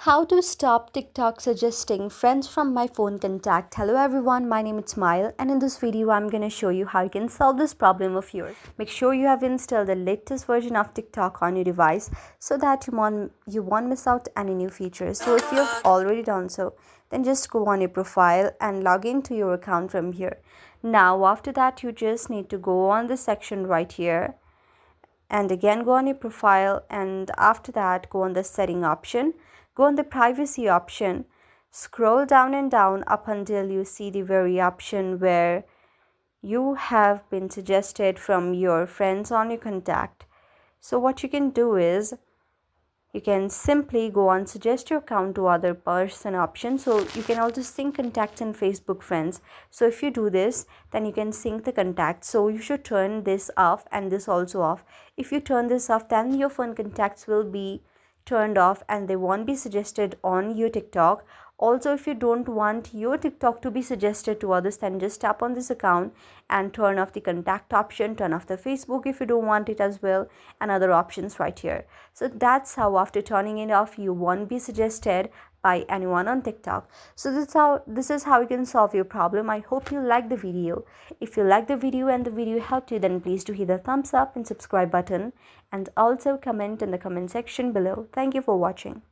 How to stop TikTok suggesting friends from my phone contact. Hello everyone, my name is Smile and in this video I'm going to show you how you can solve this problem of yours. Make sure you have installed the latest version of TikTok on your device so that you won't miss out any new features. So if you've already done so, then just go on your profile and log into your account from here. Now after that you just need to go on this section right here and again go on your profile, and after that go on the setting option, go on the privacy option, scroll down and down up until you see the very option where you have been suggested from your friends on your contact. So what you can do is you can simply go on suggest your account to other person option. So you can also sync contacts in Facebook friends. So if you do this, then you can sync the contacts. So you should turn this off and this also off. If you turn this off, then your phone contacts will be turned off and they won't be suggested on your TikTok. Also, if you don't want your TikTok to be suggested to others, then just tap on this account and turn off the contact option, turn off the Facebook if you don't want it as well, and other options right here. So that's how after turning it off, you won't be suggested by anyone on TikTok. So this is how you can solve your problem. I hope you like the video. If you like the video and the video helped you, then please do hit the thumbs up and subscribe button and also comment in the comment section below. Thank you for watching.